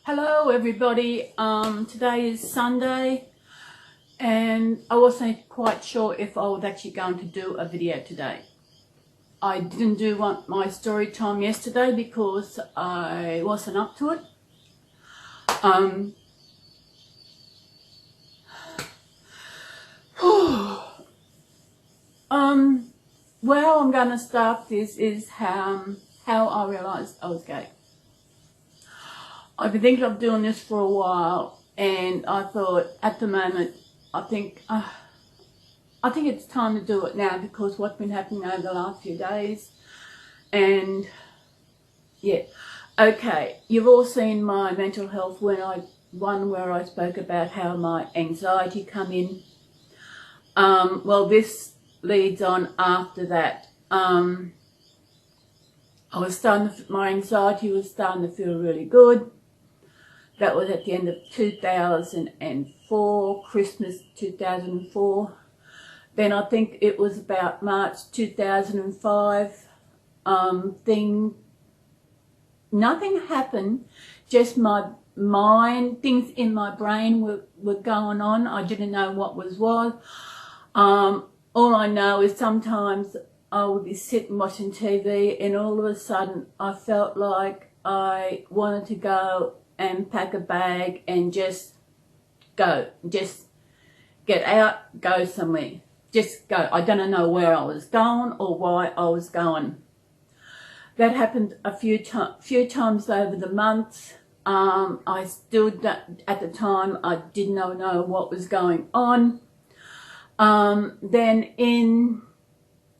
Hello everybody, today is Sunday and I wasn't quite sure if I was actually going to do a video today. I didn't do my story time yesterday because I wasn't up to it. Where I'm going to start this is how I realised I was gay. I've been thinking of doing this for a while, and I thought at the moment, I think it's time to do it now because what's been happening over the last few days. And yeah, okay, you've all seen my mental health one where I spoke about how my anxiety come in. Well, this leads on after that. My anxiety was starting to feel really good. That was at the end of 2004, Christmas 2004. Then I think it was about March 2005. Nothing happened, just my mind, things in my brain were going on. I didn't know what was what. All I know is sometimes I would be sitting watching TV and all of a sudden I felt like I wanted to go and pack a bag and just go, just get out, go somewhere, just go. I don't know where I was going or why I was going. That happened a few times over the months. I still, at the time, I did not know what was going on. Then in,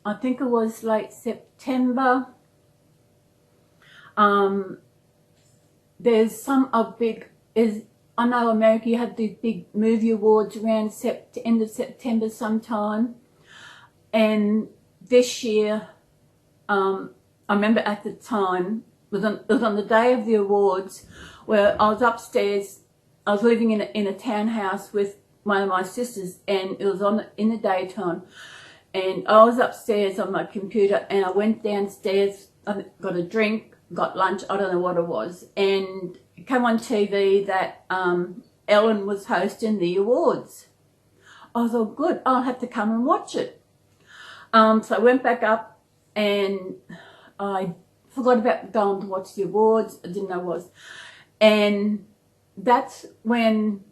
I think it was late September, there's I know America, you had these big movie awards around end of September sometime. And this year, I remember at the time, it was on the day of the awards where I was upstairs. I was living in a townhouse with one of my sisters, and it was in the daytime. And I was upstairs on my computer and I went downstairs, I got a drink, got lunch, I don't know what it was, and it came on TV that Ellen was hosting the awards. I was all good, I'll have to come and watch it. So I went back up and I forgot about going to watch the awards. I didn't know what it was. And that's when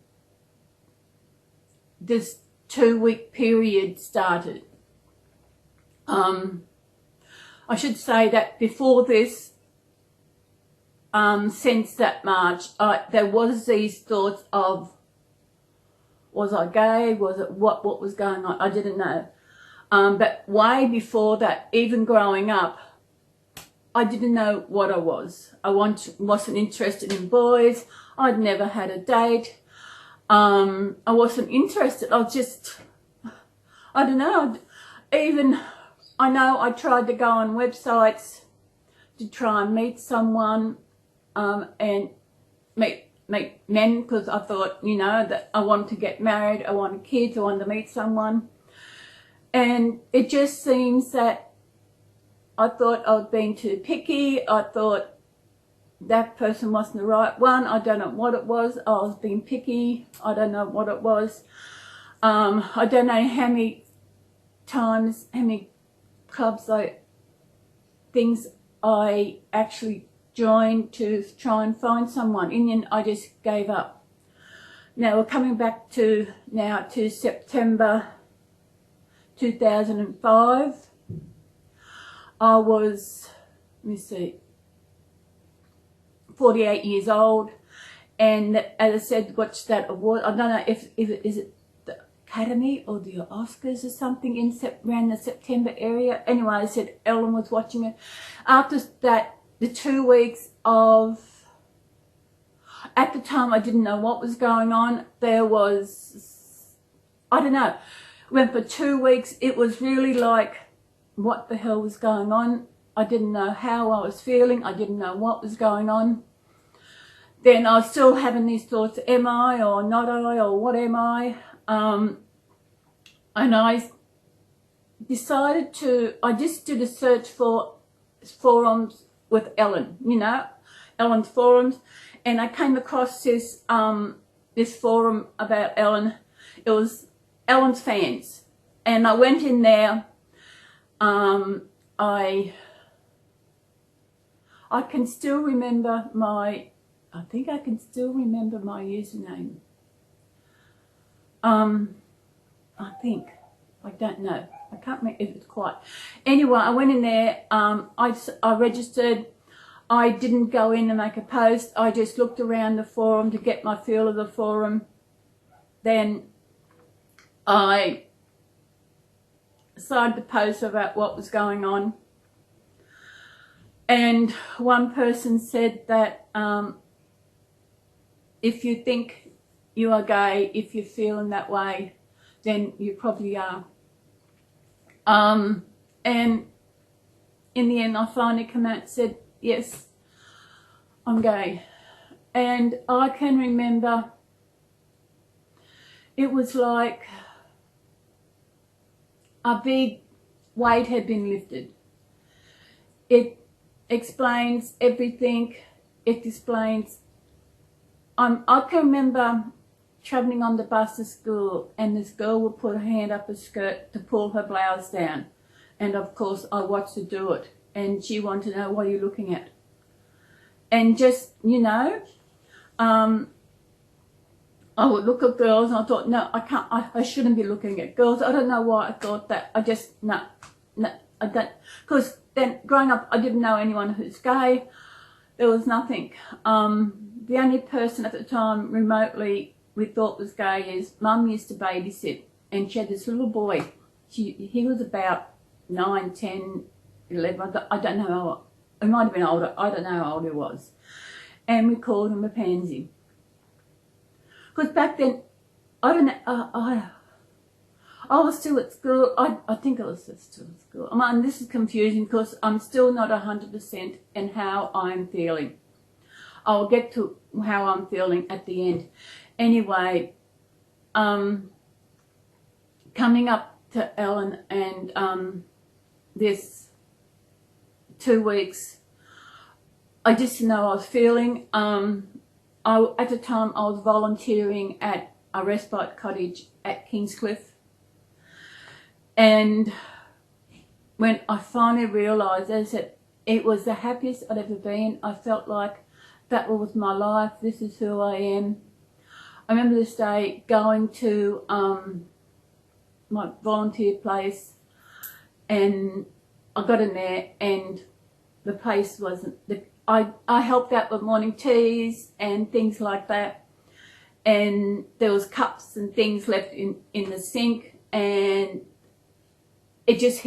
this 2-week period started. I should say that before this, since that March, there was these thoughts of, was I gay? Was it what was going on? I didn't know. But way before that, even growing up, I didn't know what I was. I wasn't interested in boys. I'd never had a date. I wasn't interested. I was just, I don't know. I know I tried to go on websites to try and meet someone, and meet men, because I thought, you know, that I wanted to get married, I wanted kids, I wanted to meet someone. And it just seems that I thought I was being too picky. I thought that person wasn't the right one. I don't know what it was. I was being picky. I don't know what it was. I don't know how many times, how many clubs things I actually joined to try and find someone. In the end, I just gave up. Now we're coming back to September 2005. I was, let me see, 48 years old, and as I said, watched that award. I don't know if is it the Academy or the Oscars or something around the September area. Anyway, I said Ellen was watching it. After that, the 2 weeks of, at the time I didn't know what was going on. There was, I don't know, went for 2 weeks. It was really like, what the hell was going on? I didn't know how I was feeling. I didn't know what was going on. Then I was still having these thoughts, am I or not I, or what am I? And I decided to, I just did a search for forums with Ellen, you know, Ellen's forums, and I came across this this forum about Ellen. It was Ellen's fans, and I went in there. I can still remember I think I can still remember my username. I don't know. I can't remember if it's quite. Anyway, I went in there. I registered. I didn't go in and make a post. I just looked around the forum to get my feel of the forum. Then I decided to post about what was going on. And one person said that if you think you are gay, if you're feeling that way, then you probably are. And in the end, I finally came out and said, yes, I'm gay. And I can remember it was like a big weight had been lifted. It explains everything. It explains. I can remember travelling on the bus to school, and this girl would put her hand up her skirt to pull her blouse down, and of course I watched her do it, and she wanted to know, what are you looking at? And just, you know, I would look at girls, and I thought, no, I can't, I shouldn't be looking at girls. I don't know why I thought that. I just, no, I don't, because then growing up I didn't know anyone who's gay. There was nothing. The only person at the time remotely we thought was gay is Mum used to babysit, and she had this little boy. He was about 9, 10, 11, I don't know how old. He might have been older, I don't know how old he was. And we called him a pansy. Because back then, I don't know, I was still at school. I think I was still at school. I mean, this is confusing because I'm still not 100% in how I'm feeling. I'll get to how I'm feeling at the end. Anyway, coming up to Ellen and this 2 weeks, I just didn't know how I was feeling. At the time I was volunteering at a respite cottage at Kingscliff, and when I finally realised, as it was the happiest I'd ever been. I felt like that was my life, this is who I am. I remember this day going to my volunteer place, and I got in there and the place wasn't, I helped out with morning teas and things like that, and there was cups and things left in the sink, and I just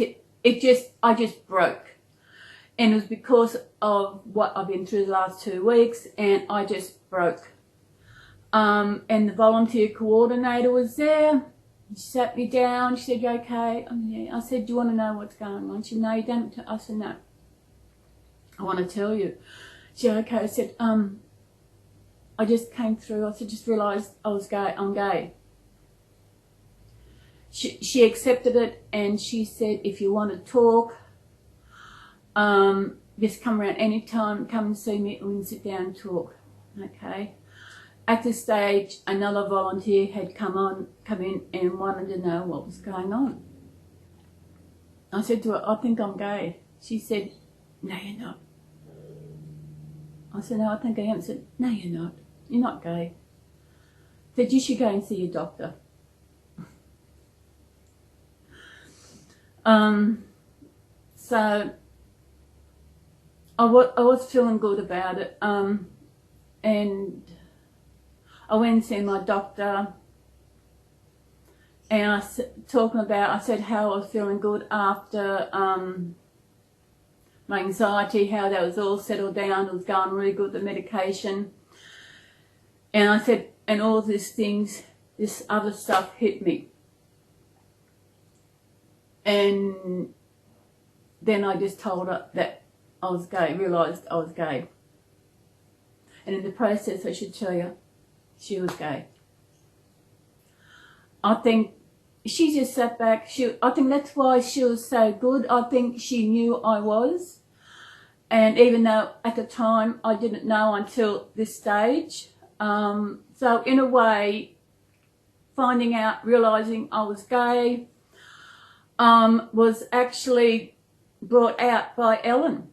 broke. And it was because of what I've been through the last 2 weeks, and I just broke. And the volunteer coordinator was there. She sat me down. She said, "You okay?" I said, "Do you want to know what's going on?" She said, "No, you don't." I said, "No, I want to tell you." She said, "Okay." I said, I just came through. I said, "Just realised I was gay. I'm gay." She accepted it, and she said, "If you want to talk, just come around any time, come and see me, and we can sit down and talk." Okay. At this stage, another volunteer had come in and wanted to know what was going on. I said to her, "I think I'm gay." She said, "No, you're not." I said, "No, I think I am." She said, "No, you're not. You're not gay." I said, "You should go and see your doctor." So I was feeling good about it, and I went and seen my doctor, and I said how I was feeling good after my anxiety, how that was all settled down, it was going really good, the medication. And I said, and all these things, this other stuff hit me. And then I just told her that I was gay, realised I was gay. And in the process, I should tell you, she was gay. I think she just sat back. I think that's why she was so good. I think she knew I was. And even though at the time I didn't know until this stage. So in a way, finding out, realising I was gay, was actually brought out by Ellen.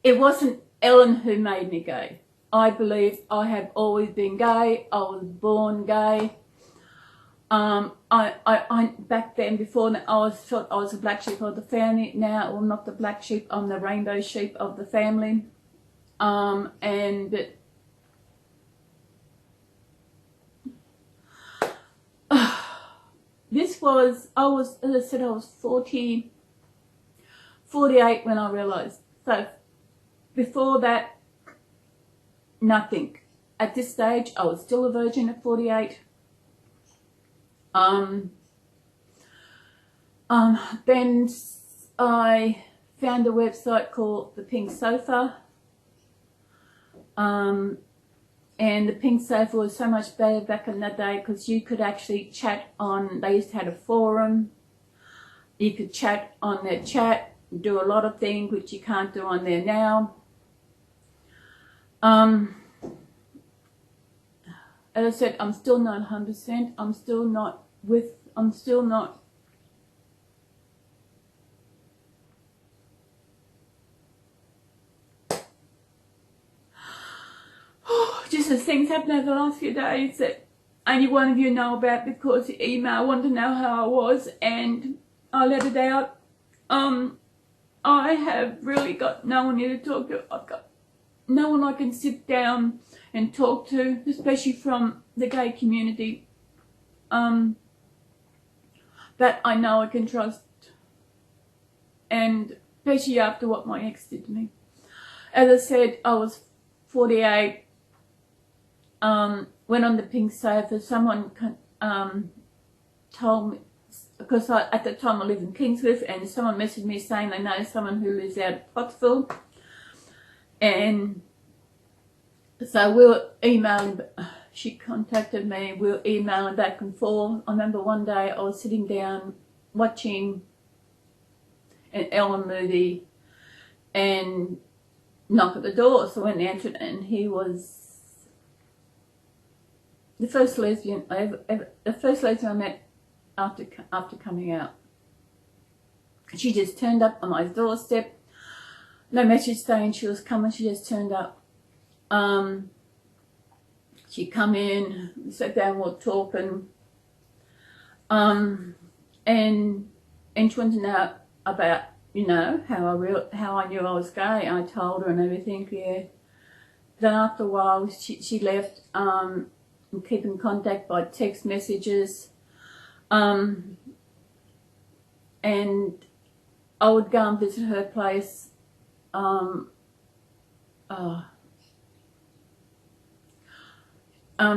It wasn't Ellen who made me gay. I believe I have always been gay. I was born gay. I back then, before that, I thought I was a black sheep of the family. Now I'm not the black sheep. I'm the rainbow sheep of the family. This was, as I said, I was 48 when I realised. So before that, nothing. At this stage, I was still a virgin at 48. Then I found a website called The Pink Sofa. And the Pink Sofa was so much better back in the day because you could actually chat on, they used to have a forum. You could chat on their chat, do a lot of things which you can't do on there now. As I said, I'm still not 100%. I'm still not. Just as things happened over the last few days that only one of you know about because the email wanted to know how I was and I let it out. I have really got no one here to talk to. I've got no one I can sit down and talk to, especially from the gay community, that I know I can trust, and especially after what my ex did to me. As I said, I was 48, went on the Pink Sofa. Someone told me, because at the time I lived in Kingscliff, and someone messaged me saying they know someone who lives out at Pottsville, and so we were emailing. She contacted me, we were emailing back and forth. I remember one day I was sitting down watching an Ellen movie and knock at the door, so I went and answered, and he was the first lesbian I met after coming out. She just turned up on my doorstep. No message saying she was coming, she just turned up. She come in, sat down, we were talking, and she wanted to know about, you know, how I knew I was gay. I told her and everything, yeah. Then after a while, she left. We keep in contact by text messages, and I would go and visit her place.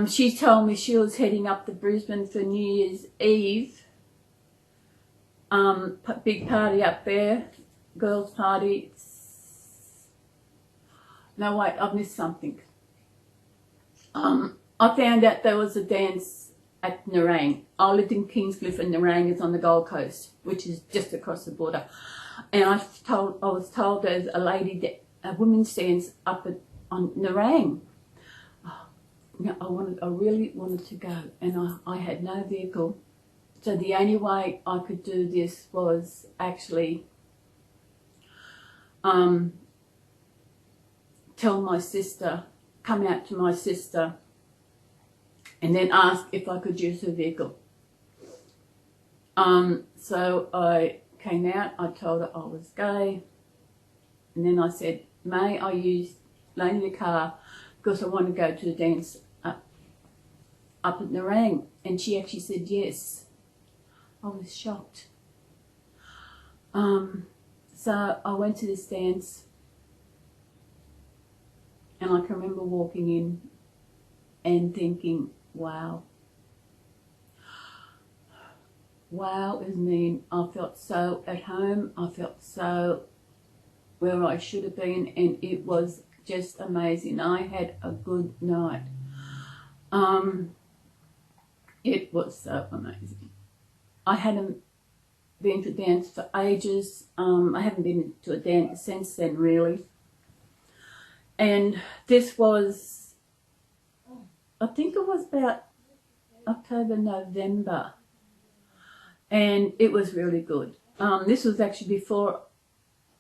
She told me she was heading up to Brisbane for New Year's Eve. Big party up there, girls' party. No, wait, I've missed something. I found out there was a dance at Nerang. I lived in Kingscliff, and Nerang is on the Gold Coast, which is just across the border. And I was told there's a women's dance up on Nerang. I really wanted to go, and I had no vehicle. So the only way I could do this was actually tell my sister, come out to my sister, and then ask if I could use her vehicle. So I came out, I told her I was gay, and then I said, may I loan the car because I want to go to the dance up at Nerang. And she actually said yes. I was shocked. So I went to this dance, and I can remember walking in and thinking, wow. Wow is mean. I felt so at home. I felt so where I should have been, and it was just amazing. I had a good night. It was so amazing. I hadn't been to dance for ages. I haven't been to a dance since then, really. And this was, I think it was about October, November. And it was really good. This was actually before,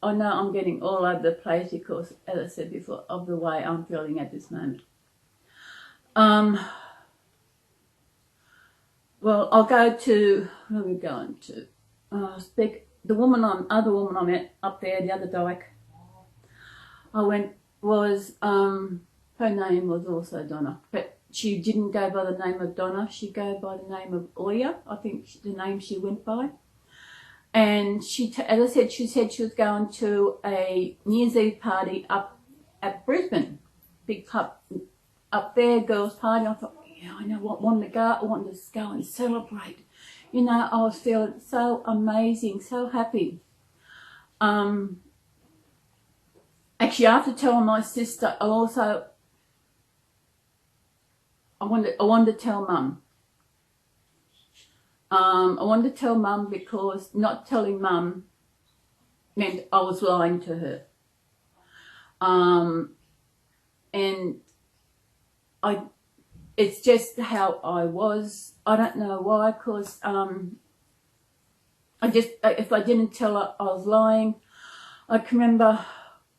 I know I'm getting all over the place because, as I said before, of the way I'm feeling at this moment. Well, I'll go to, where are we going to? The other woman I met up there, the other dyke, her name was also Donna, but she didn't go by the name of Donna, she go by the name of Oya, I think the name she went by. And as I said, she said she was going to a New Year's Eve party up at Brisbane, big club up there, girls' party. I thought, yeah, I know what, I wanted to go and celebrate. You know, I was feeling so amazing, so happy. Actually, after telling my sister, I wanted to tell Mum. I wanted to tell Mum because not telling Mum meant I was lying to her. And it's just how I was. I don't know why, because if I didn't tell her I was lying. I can remember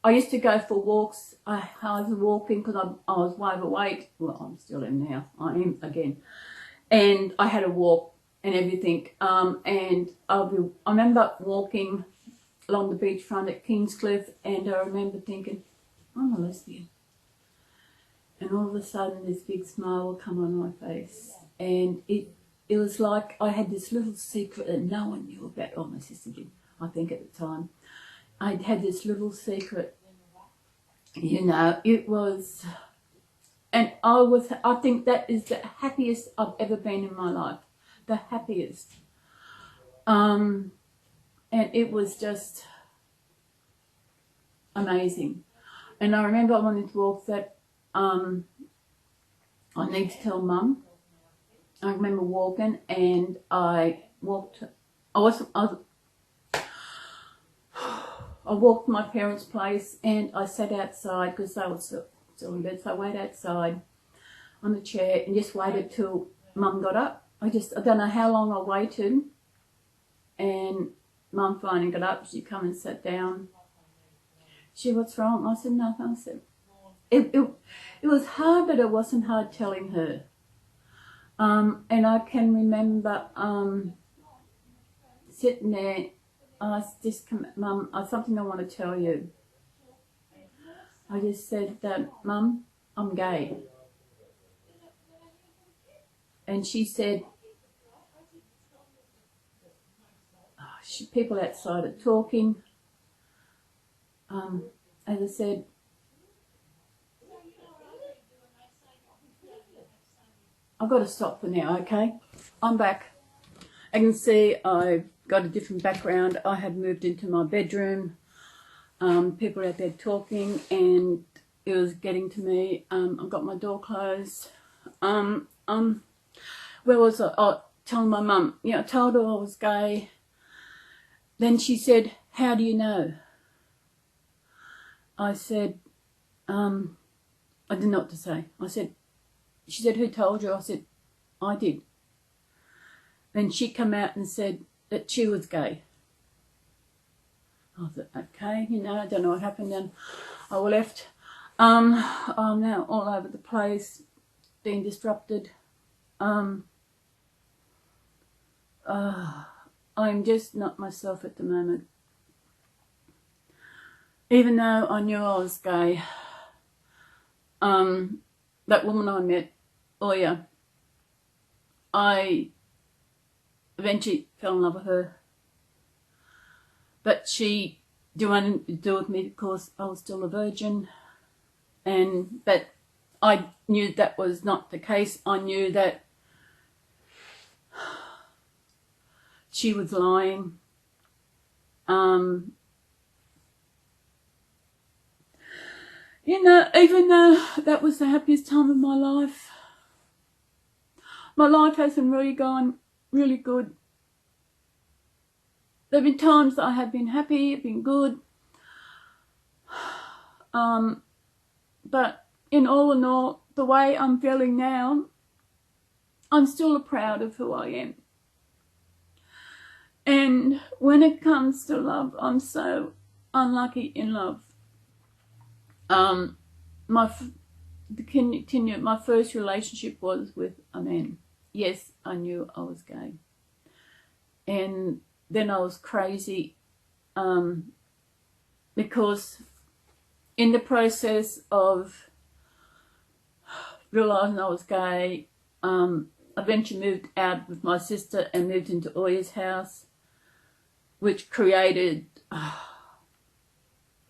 I used to go for walks. I was walking because I was way overweight. Well, I'm still in now. I am again. And I had a walk and everything. And I remember walking along the beachfront at Kingscliff, and I remember thinking, I'm a lesbian. And all of a sudden this big smile would come on my face. And it was like I had this little secret that no one knew about. Oh, my sister did, I think, at the time. I'd had this little secret, you know, it was, and I think that is the happiest I've ever been in my life. The happiest. And it was just amazing. And I remember I wanted to walk that, I need to tell Mum. I remember walking, and I walked my parents' place, and I sat outside because they were still in bed. So I waited outside on the chair and just waited till Mum got up. I don't know how long I waited, and Mum finally got up. She come and sat down. She, what's wrong? I said, nothing. I said, it was hard, but it wasn't hard telling her. And I can remember sitting there. I just come, Mum, something I want to tell you. I just said, Mum, I'm gay. And she said, people outside are talking. As I said, I've got to stop for now, okay? I'm back. I can see I've got a different background. I have moved into my bedroom. People out there talking, and it was getting to me. I've got my door closed. Where was I? Oh, telling my mum. Yeah, I told her I was gay. Then she said, how do you know? I said, I didn't know what to say. She said, who told you? I said, I did. Then she came out and said that she was gay. I thought, okay, you know, I don't know what happened. And I left. I'm now all over the place, being disrupted. I'm just not myself at the moment. Even though I knew I was gay, that woman I met, Oya, I eventually fell in love with her. But she didn't want to do with me because I was still a virgin. But I knew that was not the case. I knew that she was lying. You know, even though that was the happiest time of my life, my life hasn't really gone really good. There have been times that I have been happy, been good. But in all, the way I'm feeling now, I'm still proud of who I am. And when it comes to love, I'm so unlucky in love. My first relationship was with a man. Yes, I knew I was gay. And then I was crazy because in the process of realising I was gay, I eventually moved out with my sister and moved into Oya's house, which created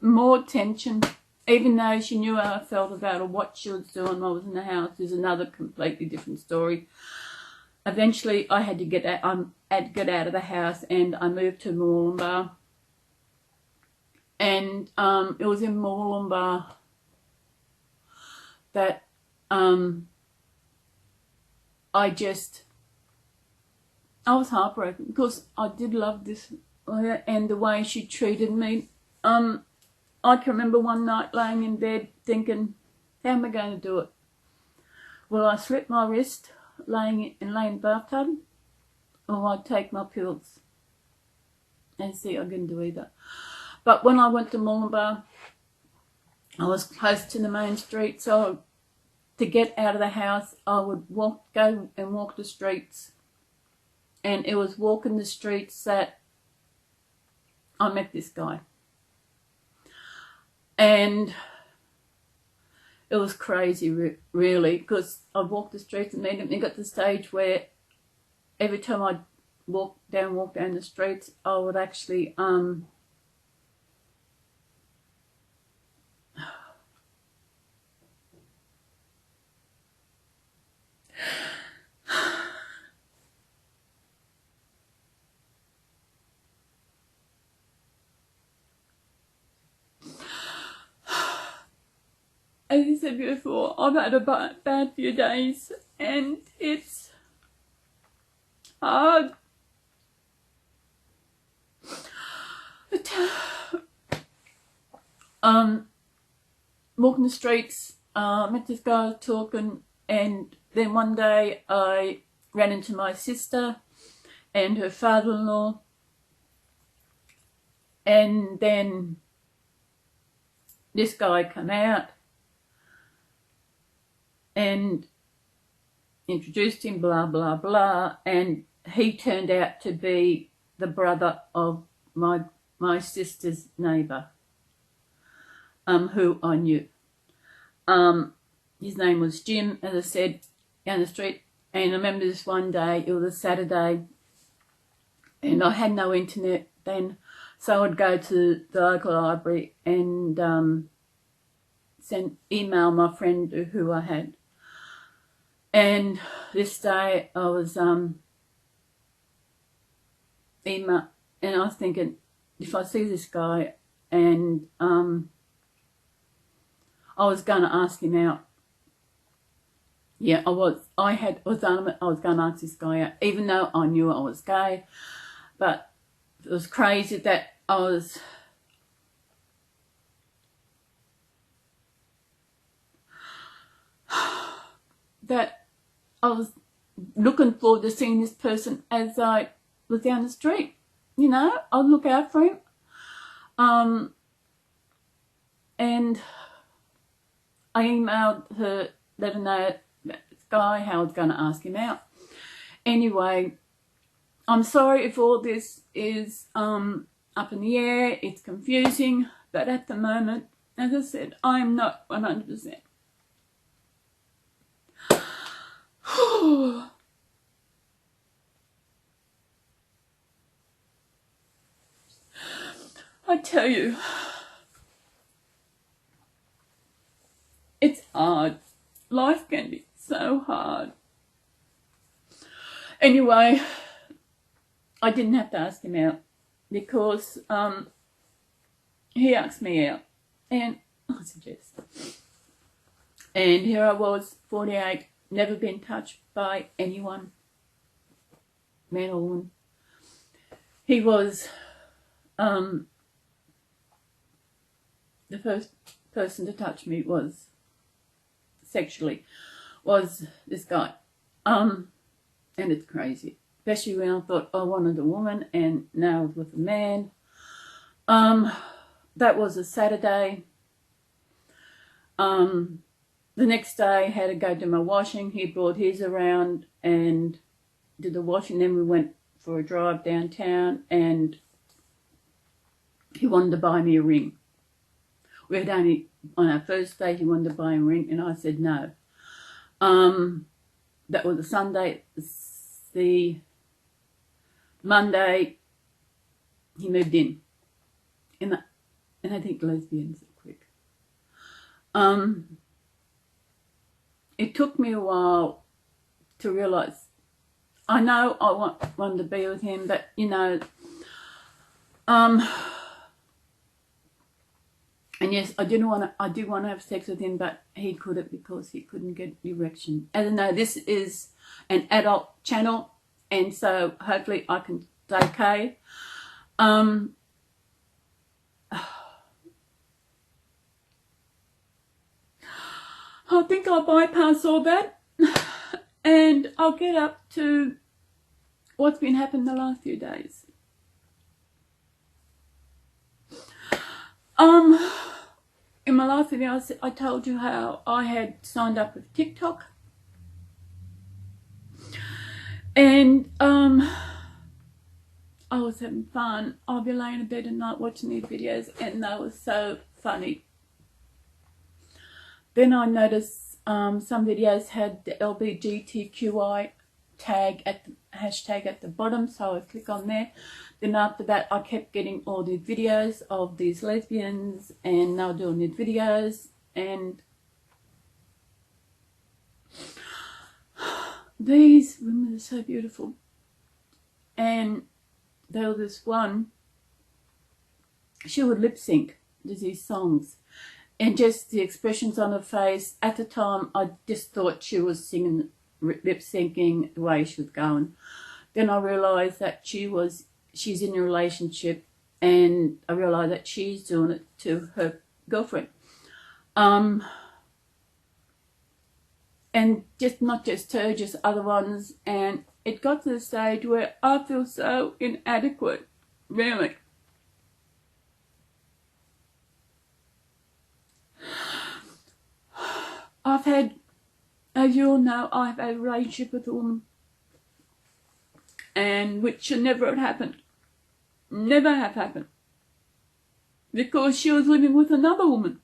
more tension. Even though she knew how I felt about her, what she was doing while I was in the house is another completely different story. Eventually, I had to get out of the house, and I moved to Mooloolaba. And it was in Mooloolaba that I was heartbroken because I did love this lawyer and the way she treated me. I can remember one night laying in bed thinking, how am I going to do it? Will I slit my wrist laying in the bathtub, or will I take my pills? And see, I couldn't do either. But when I went to Mooloolaba, I was close to the main street, so to get out of the house, I would go and walk the streets. And it was walking the streets that I met this guy. And it was crazy, really, because I walked the streets and met him, and got to the stage where every time I walk down the streets, I would actually as I said before, I've had a bad few days, and it's hard. Walking the streets, met this guy talking, and then one day I ran into my sister and her father-in-law, and then this guy came out and introduced him, blah, blah, blah, and he turned out to be the brother of my sister's neighbour, who I knew. His name was Jim, as I said, down the street, and I remember this one day, it was a Saturday, and I had no internet then, so I'd go to the local library and email my friend who I had. And this day I was email, and I was thinking, if I see this guy, and I was going to ask him out. Yeah, I was going to ask this guy out, even though I knew I was gay. But it was crazy that I was looking forward to seeing this person as I was down the street. You know, I'd look out for him. And I emailed her, let her know that this guy, how I was going to ask him out. Anyway, I'm sorry if all this is up in the air, it's confusing, but at the moment, as I said, I'm not 100%. I tell you, it's hard. Life can be so hard. Anyway, I didn't have to ask him out because he asked me out, and I said yes. And here I was, 48, never been touched by anyone, man or woman. He was the first person to touch me was sexually was this guy. And it's crazy, especially when I thought I wanted a woman and now I was with a man. That was a Saturday. The next day I had to go do my washing. He brought his around and did the washing. Then we went for a drive downtown and he wanted to buy me a ring. We had only, on our first date, he wanted to buy a ring and I said no. That was a Sunday. The Monday he moved in. And I think lesbians are quick. It took me a while to realise, I know I wanted to be with him, but you know, and yes, I do want to have sex with him, but he couldn't because he couldn't get erection. As I know, this is an adult channel, and so hopefully I can stay okay. I think I'll bypass all that and I'll get up to what's been happening the last few days. In my last video I told you how I had signed up with TikTok and I was having fun. I'll be laying in bed at night watching these videos and they were so funny. Then I noticed some videos had the LGBTQI hashtag at the bottom, so I click on there. Then after that I kept getting all these videos of these lesbians and they were doing these videos, and these women are so beautiful. And there was this one, she would lip sync to these songs. And just the expressions on her face, at the time, I just thought she was singing, lip-syncing the way she was going. Then I realised that she's in a relationship, and I realised that she's doing it to her girlfriend. And just not just her, just other ones. And it got to the stage where I feel so inadequate, really. I've had, as you all know, I've had a relationship with a woman, and which should never have happened. Never have happened. Because she was living with another woman.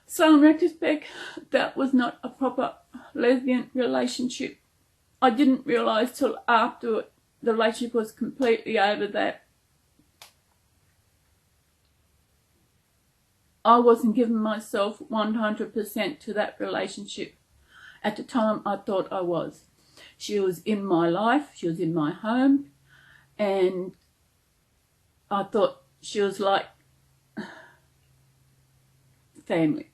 So in retrospect, that was not a proper lesbian relationship. I didn't realise till after the relationship was completely over that I wasn't giving myself 100% to that relationship. At the time, I thought I was. She was in my life, she was in my home, and I thought she was like family.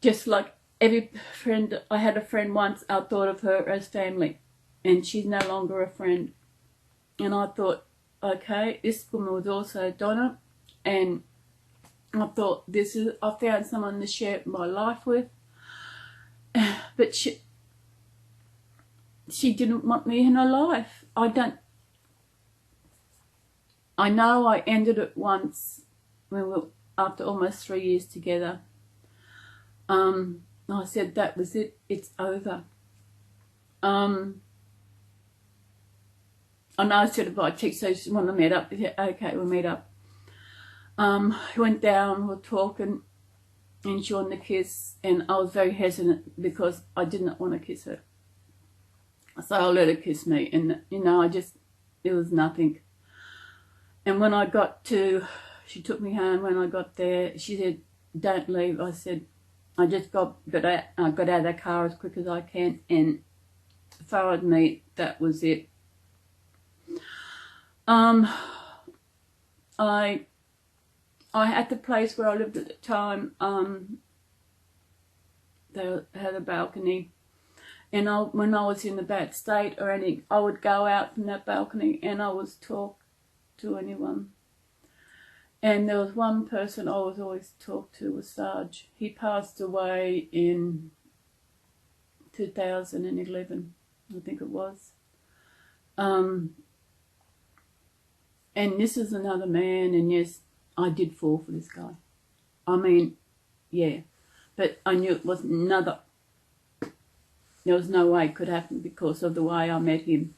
Just like every friend, I had a friend once, I thought of her as family, and she's no longer a friend. And I thought, okay, this woman was also Donna, and I thought, I found someone to share my life with, but she didn't want me in her life. I know I ended it once when after almost 3 years together. I said that was it. It's over. And I said if I text, so she wanted to meet up. I said, okay, we'll meet up. He went down, we were talking, and she wanted to kiss, and I was very hesitant because I did not want to kiss her. So I let her kiss me, and you know, it was nothing. And when I got to, she took me home. When I got there, she said, don't leave. I said, I just got out of the car as quick as I can and followed me. That was it. I at the place where I lived at the time, they had a balcony. And when I was in a bad state or anything, I would go out from that balcony and I would talk to anyone. And there was one person I was always talk to, was Sarge. He passed away in 2011, I think it was. And this is another man, and yes, I did fall for this guy. I mean, yeah, but I knew it was another. There was no way it could happen because of the way I met him.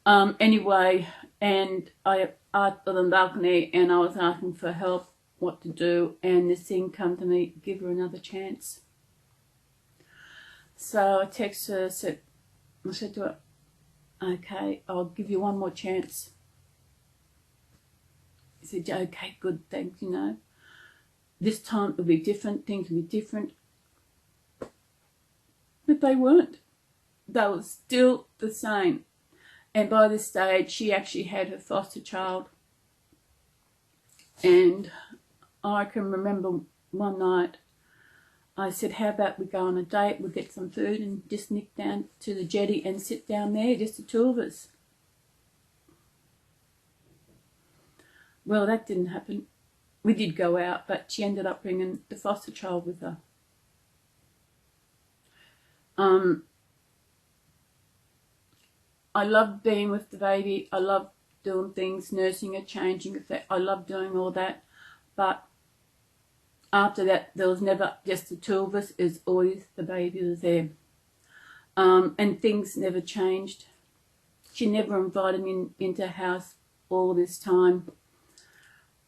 Anyway, and I out on the balcony and I was asking for help, what to do, and this thing come to me, give her another chance. So I texted her, I said to her, okay, I'll give you one more chance. He said, okay, good, thanks, you know. This time it'll be different, things will be different. But they weren't. They were still the same. And by this stage, she actually had her foster child. And I can remember one night, I said, how about we go on a date, we'll get some food and just nick down to the jetty and sit down there, just the two of us. Well, that didn't happen. We did go out, but she ended up bringing the foster child with her. I love being with the baby. I love doing things, nursing her, changing her. I love doing all that. But after that, there was never just the two of us. It was always the baby was there. And things never changed. She never invited me into her house all this time.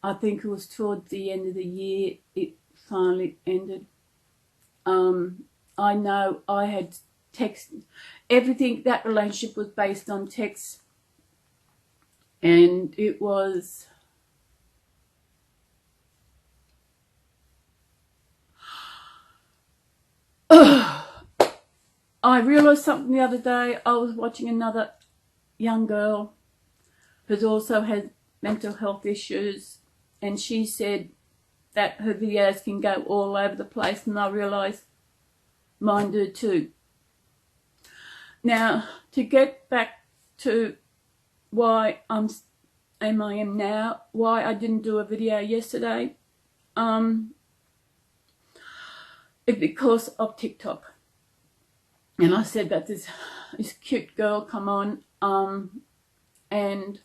I think it was toward the end of the year it finally ended. I know I had text, everything, that relationship was based on text, and it was I realised something the other day. I was watching another young girl who also had mental health issues, and she said that her videos can go all over the place, and I realised mine do too. Now, to get back to why I am now, why I didn't do a video yesterday, it's because of TikTok. And I said that this cute girl come on, and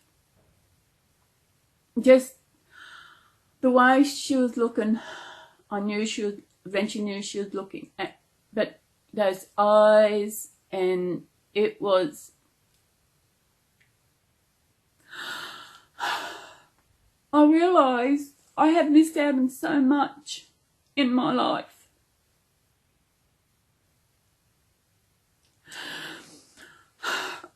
just the way she was looking, I knew she was, eventually knew she was looking at, but those eyes, and it was, I realised I have missed out on so much in my life.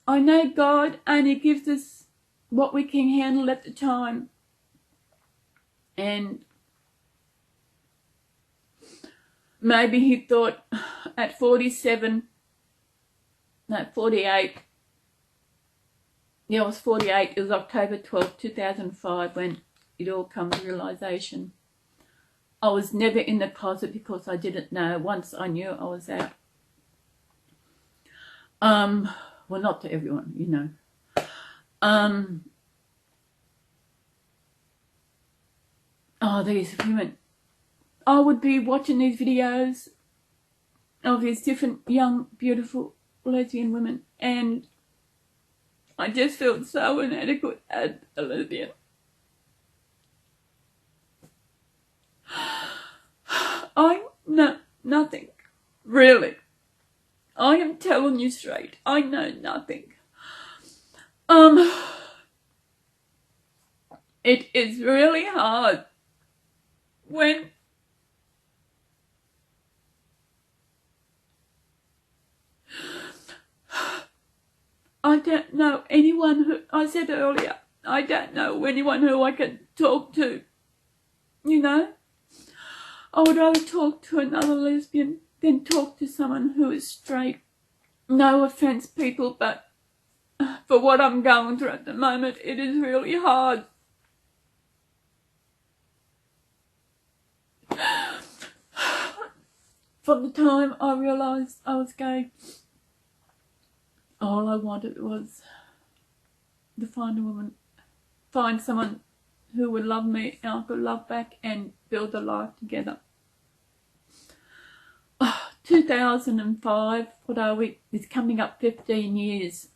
I know God only gives us what we can handle at the time. And maybe he thought at 48, yeah, it was 48, it was October 12, 2005 when it all come to realisation. I was never in the closet because I didn't know. Once I knew, I was out. Well, not to everyone, you know. Oh, these women. I would be watching these videos of these different young, beautiful lesbian women, and I just felt so inadequate as a lesbian. I know nothing, really. I am telling you straight, I know nothing. It is really hard when I don't know anyone who, I said earlier, I don't know anyone who I can talk to, you know. I would rather talk to another lesbian than talk to someone who is straight. No offence, people, but for what I'm going through at the moment, it is really hard. from the time I realised I was gay, all I wanted was to find a woman, find someone who would love me and I could love back and build a life together. 2005, what are we? It's coming up 15 years.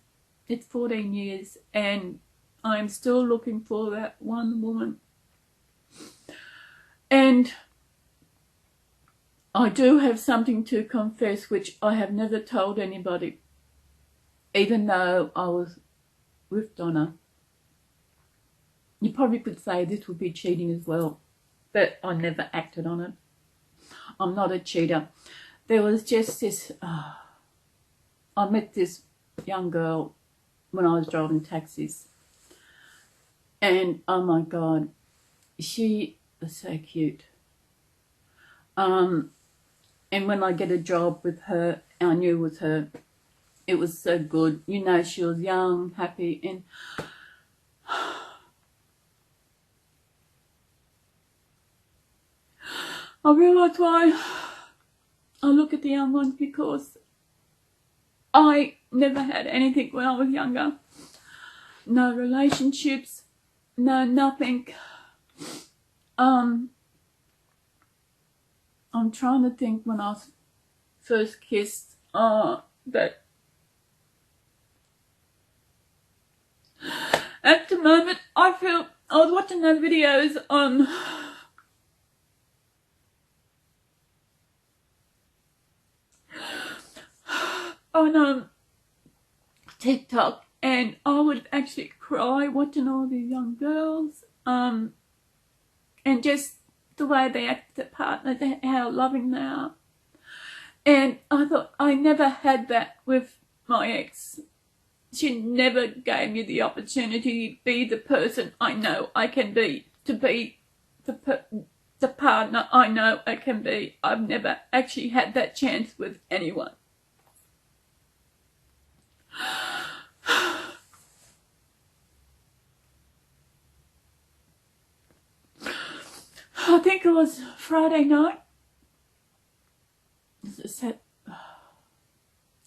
It's 14 years and I'm still looking for that one woman. And I do have something to confess which I have never told anybody, even though I was with Donna. You probably could say this would be cheating as well, but I never acted on it. I'm not a cheater. There was just this, I met this young girl when I was driving taxis. And oh my God, she was so cute. And when I get a job with her, I knew it was her. It was so good. You know, she was young, happy, and I realised why I look at the young ones, because I never had anything when I was younger. No relationships, no nothing. I'm trying to think when I first kissed, but at the moment I was watching those videos on TikTok, and I would actually cry watching all these young girls, and just the way they act their partner, how loving they are. And I thought, I never had that with my ex. She never gave me the opportunity to be the person I know I can be, to be the partner I know I can be. I've never actually had that chance with anyone. I think it was Friday night.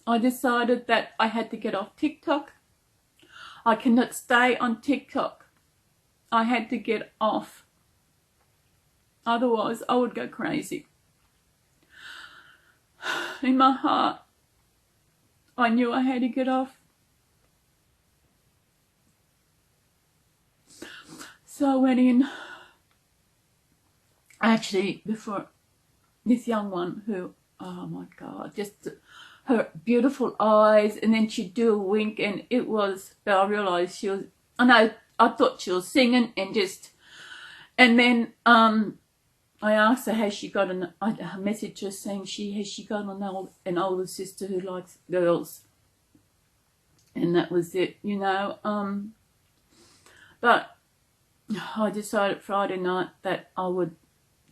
I decided that I had to get off TikTok. I cannot stay on TikTok. I had to get off. Otherwise, I would go crazy. In my heart, I knew I had to get off. So I went in. Actually, before this young one who, oh my God, just her beautiful eyes, and then she'd do a wink, and it was, I realised she was, I thought she was singing, and then I asked her, has she got a message her saying has she got an older sister who likes girls, and that was it, you know. But I decided Friday night that I would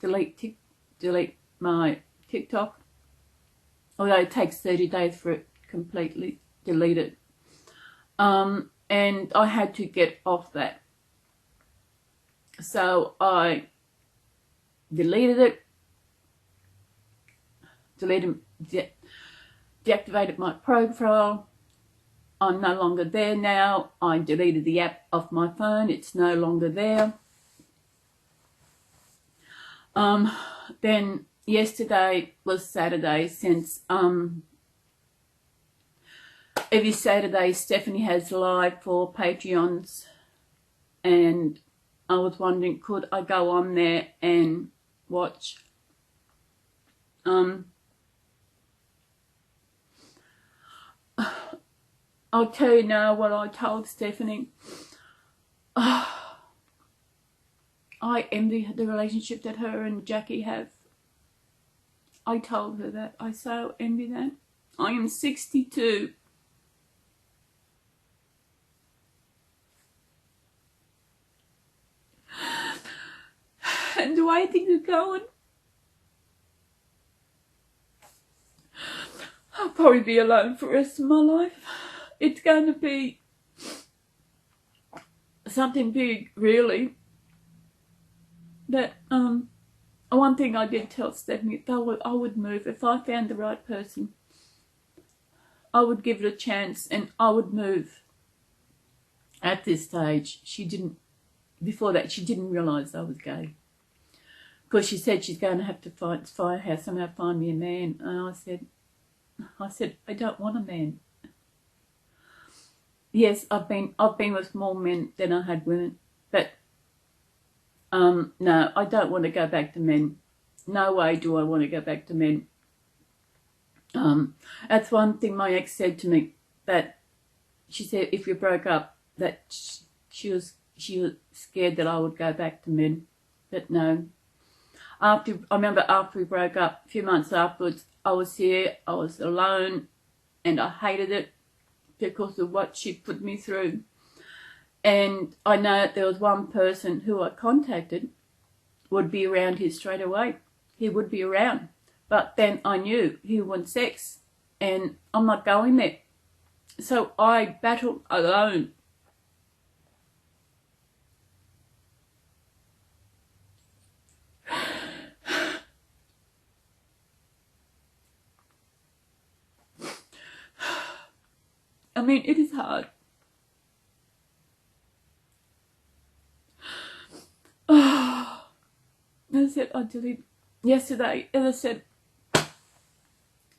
delete my TikTok, although it takes 30 days for it completely deleted. And I had to get off that. So I deleted it, deactivated my profile. I'm no longer there now. I deleted the app off my phone. It's no longer there. Then yesterday was Saturday, since every Saturday Stephanie has live for Patreons, and I was wondering, could I go on there and watch? I'll tell you now what I told Stephanie. I envy the relationship that her and Jackie have. I told her that. I so envy that. I am 62. And the way things are going, I'll probably be alone for the rest of my life. It's going to be something big, really, that one thing I did tell Stephanie, I would move. If I found the right person, I would give it a chance and I would move. At this stage, before that, she didn't realise I was gay. Because she said she's going to have to somehow find me a man. And I said, I don't want a man. Yes, I've been with more men than I had women. But, no, I don't want to go back to men. No way do I want to go back to men. That's one thing my ex said to me, that she said if we broke up, that she was scared that I would go back to men. But no. I remember after we broke up, a few months afterwards, I was here, I was alone, and I hated it because of what she put me through. And I know that there was one person who I contacted would be around here straight away. He would be around. But then I knew he wanted sex, and I'm not going there. So I battled alone. I mean, it is hard. Oh, as I said, I deleted yesterday. As I said,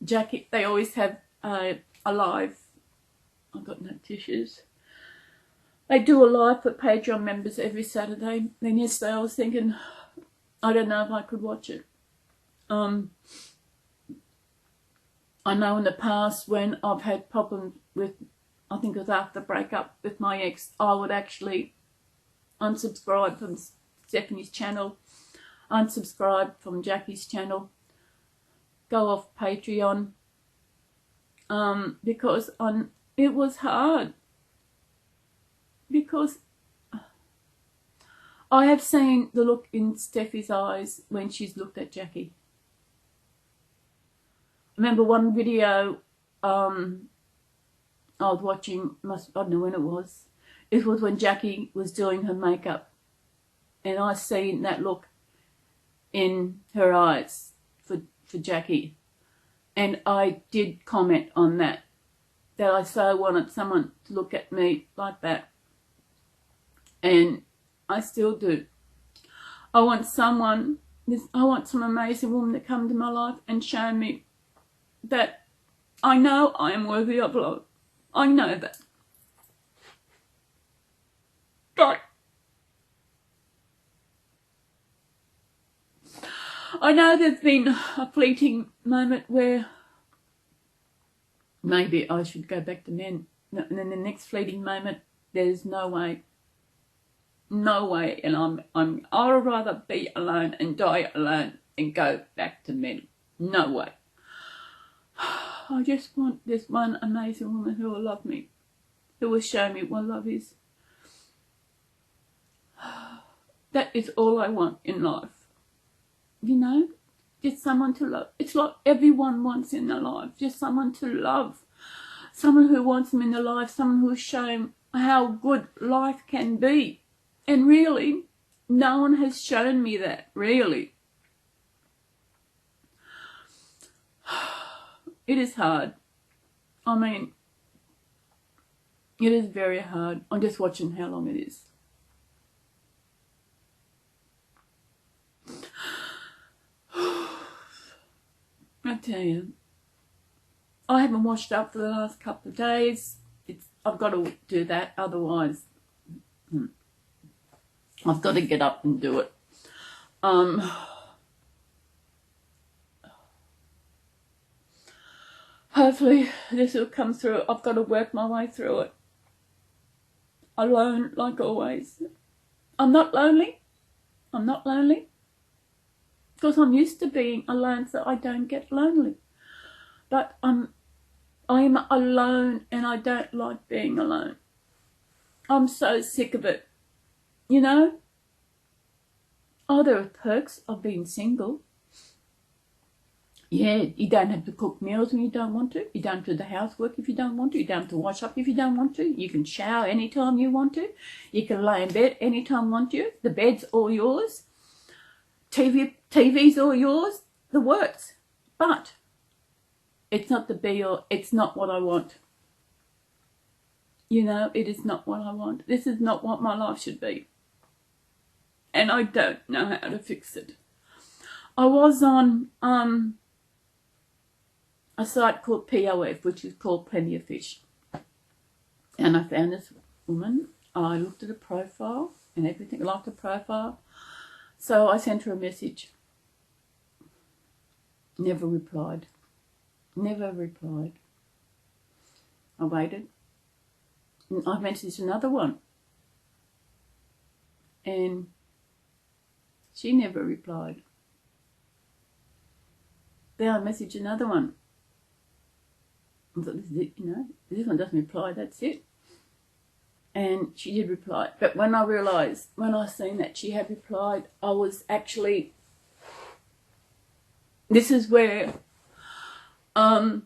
Jackie, they always have a live. I've got no tissues. They do a live for Patreon members every Saturday. Then yesterday I was thinking, I don't know if I could watch it. I know in the past when I've had problems with, I think it was after the breakup with my ex, I would actually unsubscribe from Stephanie's channel, unsubscribe from Jackie's channel, go off Patreon, because it was hard. Because I have seen the look in Steffi's eyes when she's looked at Jackie. I remember one video I was watching, I don't know when it was. It was when Jackie was doing her makeup. And I seen that look in her eyes for Jackie. And I did comment on that I so wanted someone to look at me like that. And I still do. I want some amazing woman to come to my life and show me that I know I am worthy of love. I know that. But I know there's been a fleeting moment where maybe I should go back to men. And then the next fleeting moment, there's no way. No way. And I would rather be alone and die alone and go back to men. No way. I just want this one amazing woman who will love me, who will show me what love is. That is all I want in life. You know, just someone to love. It's like everyone wants in their life, just someone to love. Someone who wants them in their life, someone who will show them how good life can be. And really, no one has shown me that, really. It is hard. I mean, it is very hard. I'm just watching how long it is. I tell you, I haven't washed up for the last couple of days. I've got to do that, otherwise I've got to get up and do it. Hopefully this will come through. I've got to work my way through it. Alone, like always. I'm not lonely. I'm not lonely. Because I'm used to being alone, so I don't get lonely. But I am alone and I don't like being alone. I'm so sick of it. You know? Oh, there are perks of being single. Yeah, you don't have to cook meals when you don't want to. You don't do the housework if you don't want to. You don't have to wash up if you don't want to. You can shower anytime you want to. You can lay in bed anytime you want to. The bed's all yours. TV's all yours, the works, but it's not the be all, it's not what I want. You know, it is not what I want. This is not what my life should be. And I don't know how to fix it. I was on a site called POF, which is called Plenty of Fish. And I found this woman. I looked at her profile and everything, liked her profile. So I sent her a message. Never replied. Never replied. I waited. I messaged another one. And she never replied. Then I messaged another one. I thought, this is it, you know, this one doesn't reply, that's it. And she did reply. But when I realised, when I seen that she had replied, I was actually, this is where I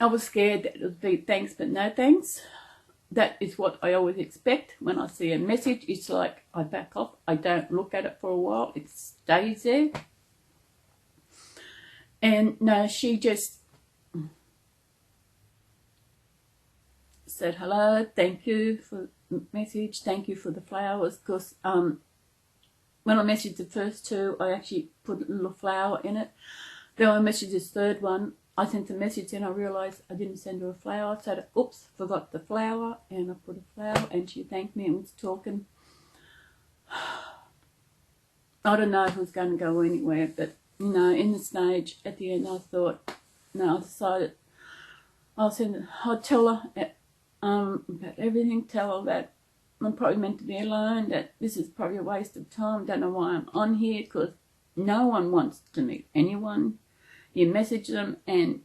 was scared that it would be thanks but no thanks. That is what I always expect when I see a message. It's like I back off. I don't look at it for a while. It stays there. And no, she just said hello, thank you for the message, thank you for the flowers. Because when I messaged the first two, I actually put a little flower in it. Then I messaged this third one. I sent a message and I realised I didn't send her a flower. So I, oops, forgot the flower, and I put a flower and she thanked me and was talking. I don't know if it was going to go anywhere, but you know, in the stage at the end I thought, no, I decided I'll tell her about everything, tell her that I'm probably meant to be alone, that this is probably a waste of time, don't know why I'm on here, because no one wants to meet anyone. You message them, and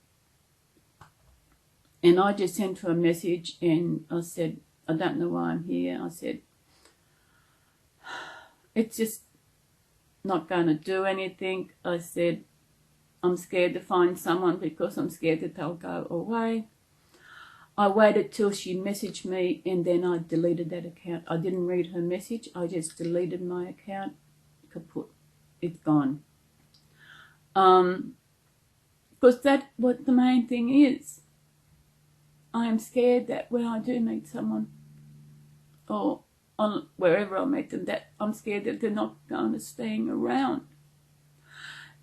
I just sent her a message and I said, I don't know why I'm here. I said, it's just not going to do anything. I said, I'm scared to find someone because I'm scared that they'll go away. I waited till she messaged me and then I deleted that account. I didn't read her message. I just deleted my account. Kaput. It's gone. Because that's what the main thing is. I am scared that when I do meet someone, or on wherever I meet them, that I'm scared that they're not going to staying around.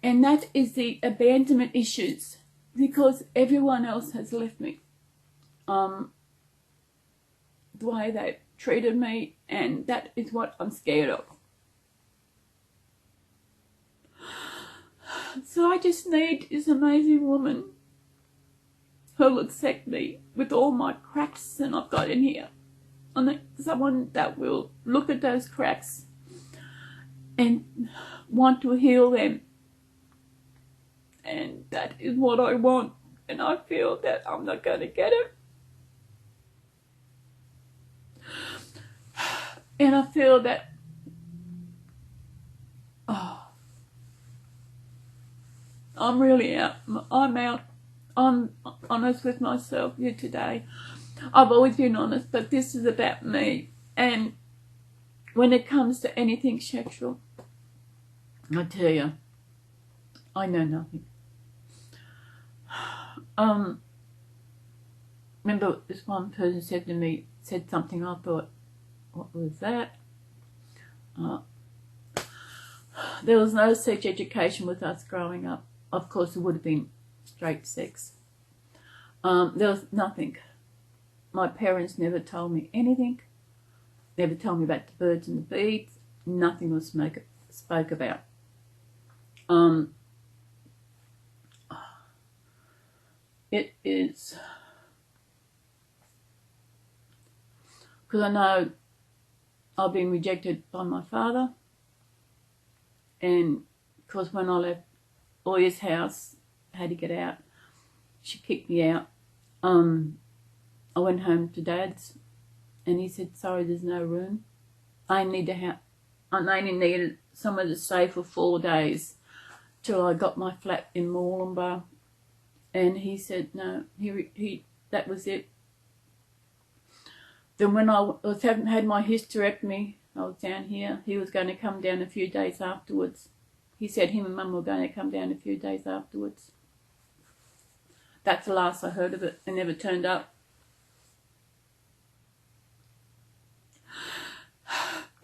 And that is the abandonment issues, because everyone else has left me. The way they treated me, and that is what I'm scared of. So I just need this amazing woman who will accept me with all my cracks that I've got in here. And someone that will look at those cracks and want to heal them. And that is what I want. And I feel that I'm not going to get it. And I feel that, I'm really out. I'm out. I'm honest with myself here today. I've always been honest, but this is about me. And when it comes to anything sexual, I tell you, I know nothing. Remember this one person said something, I thought, what was that? There was no sex education with us growing up. Of course, it would have been straight sex. There was nothing. My parents never told me anything. Never told me about the birds and the bees. Nothing was spoke about. It is because I know I've been rejected by my father, and because when I left Oya's house, I had to get out. She kicked me out. I went home to Dad's, and he said, "Sorry, there's no room. I only needed somewhere to stay for 4 days till I got my flat in Moorlambar." And he said, "No, that was it." Then when I had my hysterectomy, I was down here. He was going to come down a few days afterwards. He said him and Mum were going to come down a few days afterwards. That's the last I heard of it. They never turned up.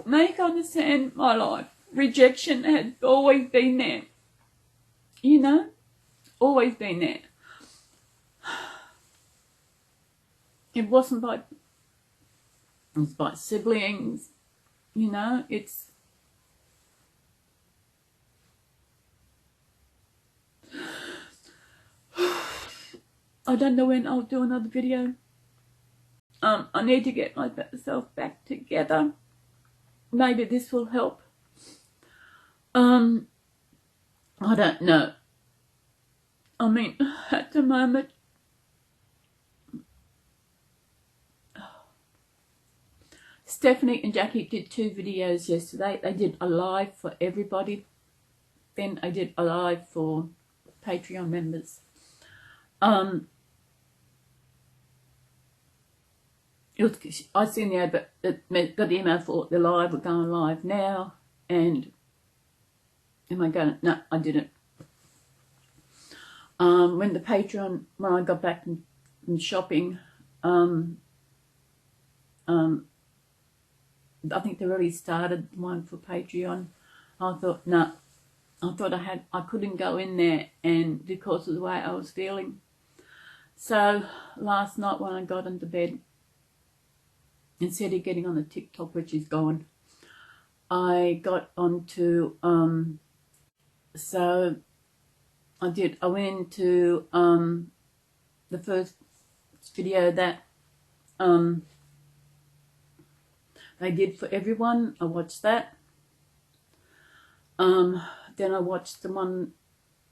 Make understand my life. Rejection has always been there. You know? Always been there. It wasn't by... It was by siblings. You know? It's... I don't know when I'll do another video. I need to get myself back together. Maybe this will help. I don't know. I mean, at the moment, Stephanie and Jackie did 2 videos yesterday. They did a live for everybody. Then I did a live for Patreon members. I seen the ad, but got the email for the live. We're going live now, and am I going? No, I didn't. When the Patreon, when I got back from shopping, I think they already started one for Patreon. I thought, no, I thought I couldn't go in there, and because of the way I was feeling. So last night when I got into bed, instead of getting on the TikTok, which is gone, I got onto, so I did, I went into the first video that they did for everyone. I watched that. Then I watched the one,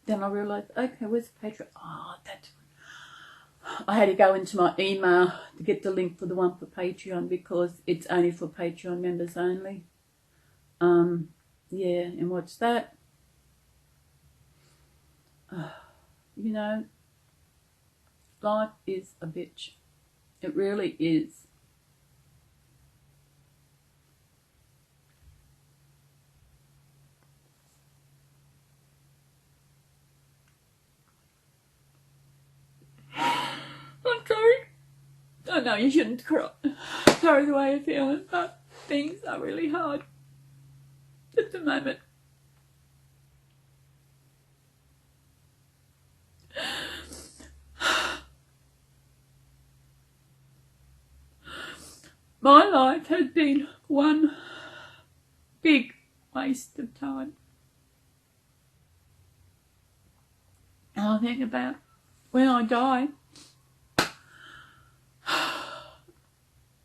then I realised, okay, where's the Patreon? Oh, that's... I had to go into my email to get the link for the one for Patreon, because it's only for Patreon members only. Yeah, and watch that. You know, life is a bitch. It really is. I'm sorry. Oh no, you shouldn't cry. Sorry the way I feel, but things are really hard at the moment. My life has been one big waste of time. And I think about when I die,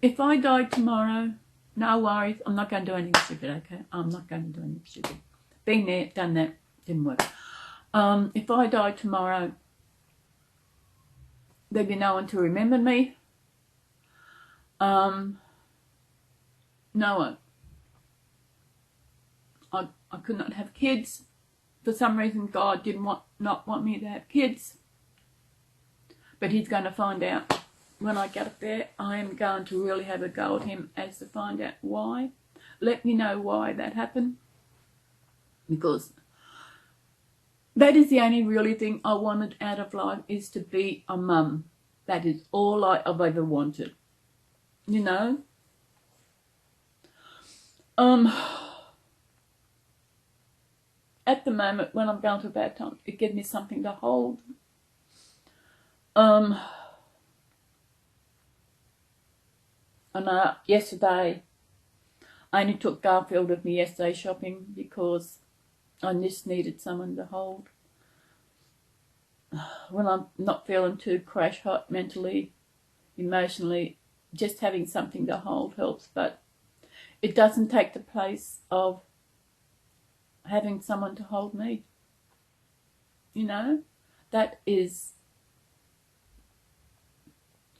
if I die tomorrow, no worries, I'm not going to do anything stupid, okay? I'm not going to do anything stupid. Been there, done that, didn't work. If I die tomorrow, there'd be no one to remember me. No one. I could not have kids. For some reason, God didn't not want me to have kids. But he's going to find out. When I get up there, I am going to really have a go at him as to find out why. Let me know why that happened. Because that is the only really thing I wanted out of life, is to be a mum. That is all I've ever wanted. You know? At the moment, when I'm going through a bad time, it gives me something to hold. And yesterday, I only took Garfield with me yesterday shopping because I just needed someone to hold. When I'm not feeling too crash hot mentally, emotionally, just having something to hold helps, but it doesn't take the place of having someone to hold me. You know, that is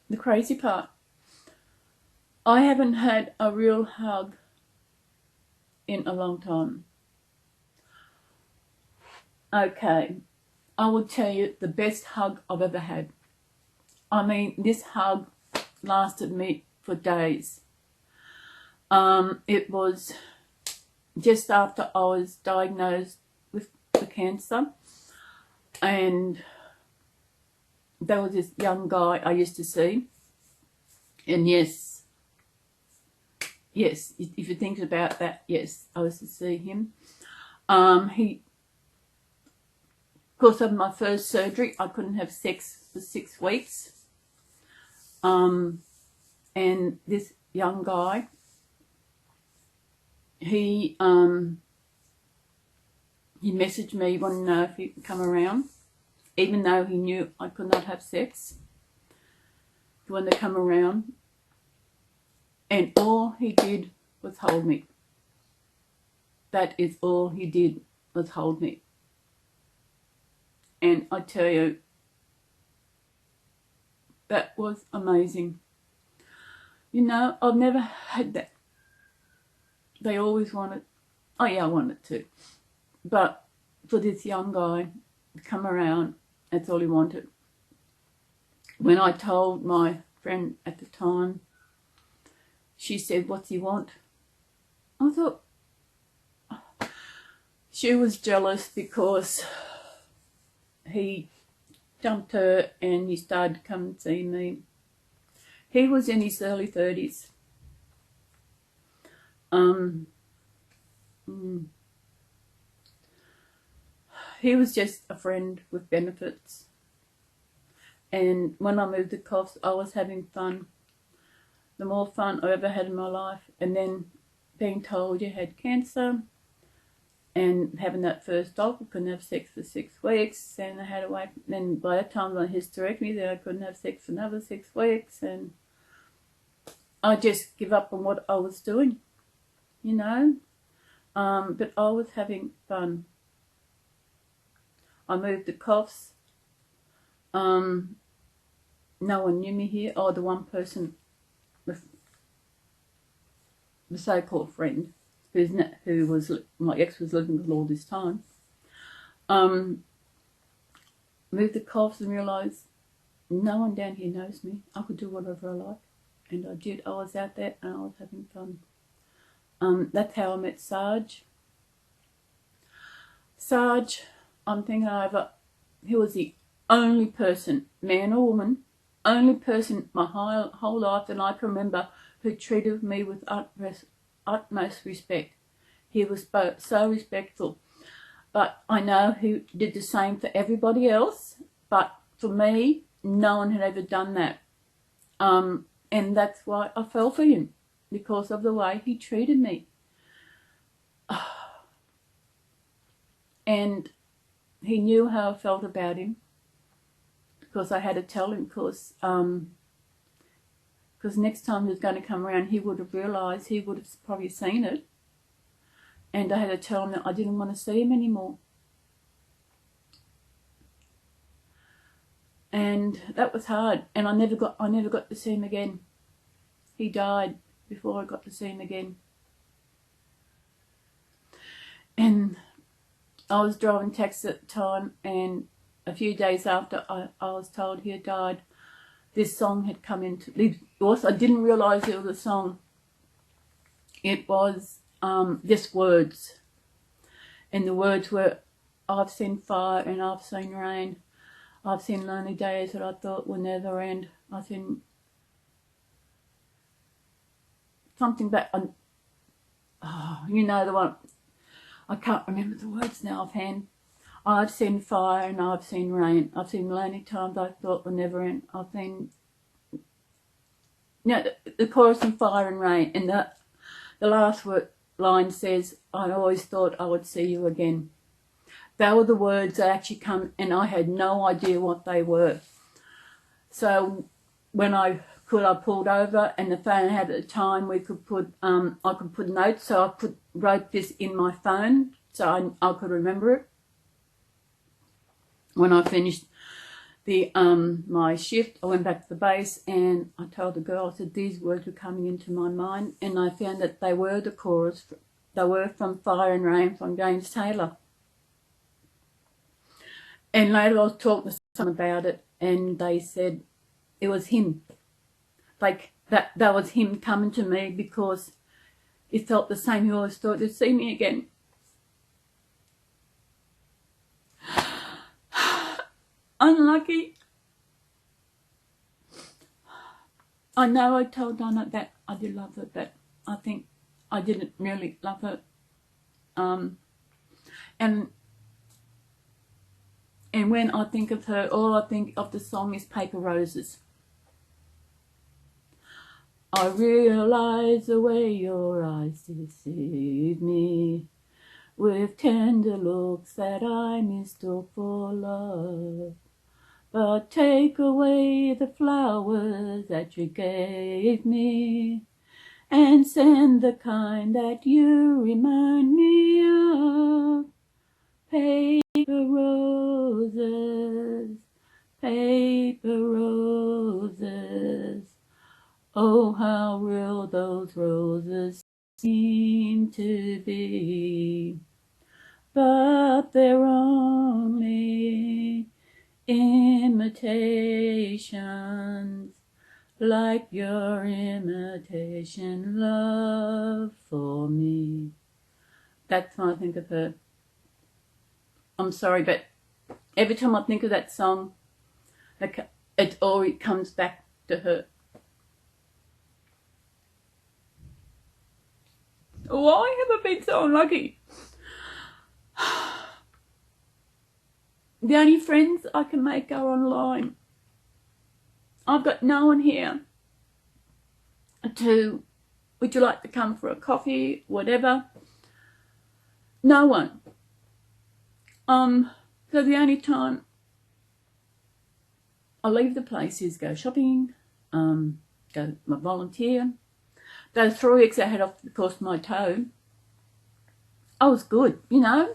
the crazy part. I haven't had a real hug in a long time. Okay, I will tell you the best hug I've ever had. I mean, this hug lasted me for days. It was just after I was diagnosed with the cancer, and there was this young guy I used to see, and yes, if you think about that, yes, I used to see him. Because of my first surgery, I couldn't have sex for 6 weeks. And this young guy, he messaged me, wanted to know if he could come around, even though he knew I could not have sex. He wanted to come around, and all he did was hold me. That is all he did, was hold me. And I tell you, that was amazing. You know, I've never had that. They always wanted, oh yeah, I wanted to. But for this young guy to come around, that's all he wanted. When I told my friend at the time, she said, "What's he want?" I thought, she was jealous because he dumped her and he started to come and see me. He was in his early 30s. He was just a friend with benefits. And when I moved to Coffs, I was having fun. The more fun I ever had in my life. And then being told you had cancer, and having that first dog, I couldn't have sex for 6 weeks, and I had to wait. Then by the time I hysterectomy, then I couldn't have sex for another 6 weeks, and I just give up on what I was doing, you know. But I was having fun. I moved to Coffs. No one knew me here. Oh, the one person, with the so-called friend, who was my ex was living with all this time. Moved to Coffs and realised no one down here knows me. I could do whatever I like, and I did. I was out there and I was having fun. That's how I met Sarge. Sarge, I'm thinking over, he was the only person, man or woman, only person my whole life that I can remember who treated me with utmost respect. He was so respectful. But I know he did the same for everybody else. But for me, no one had ever done that. And that's why I fell for him, because of the way he treated me. And he knew how I felt about him, because I had to tell him, because next time he was going to come around, he would have realised, he would have probably seen it. And I had to tell him that I didn't want to see him anymore. And that was hard. And I never got to see him again. He died before I got to see him again. And I was driving taxi at the time, and a few days after I was told he had died, this song had come into I didn't realise it was a song. It was just words, and the words were, "I've seen fire and I've seen rain. I've seen lonely days that I thought would never end. I've seen something back on." Oh, you know the one. I can't remember the words now offhand. "I've seen fire and I've seen rain. I've seen lonely times I thought would never end. I've seen..." No, the chorus in fire and rain, and the last line says, "I always thought I would see you again." They were the words that actually come, and I had no idea what they were. So when I pulled over, and the phone I had at the time, we could put I could put notes, so I wrote this in my phone so I could remember it. When I finished the my shift, I went back to the base, and I told the girl, I said, these words were coming into my mind, and I found that they were the chorus. They were from Fire and Rain from James Taylor. And later I was talking to someone about it, and they said it was him. Like that was him coming to me, because he felt the same. He always thought he'd see me again. Unlucky. I know I told Donna that I did love her, but I think I didn't really love her. And when I think of her, all I think of the song is Paper Roses. I realize the way your eyes deceive me, with tender looks that I mistook for love. But take away the flowers that you gave me, and send the kind that you remind me of. Paper roses, paper roses. Oh, how real those roses seem to be. But they're only imitations, like your imitation love for me. That's when I think of her. I'm sorry, but every time I think of that song, it always comes back to her. Why have I been so unlucky? The only friends I can make are online. I've got no one here to, would you like to come for a coffee, whatever? No one. So the only time I leave the place is go shopping, go volunteer. Those 3 weeks I had off because of my toe, I was good, you know.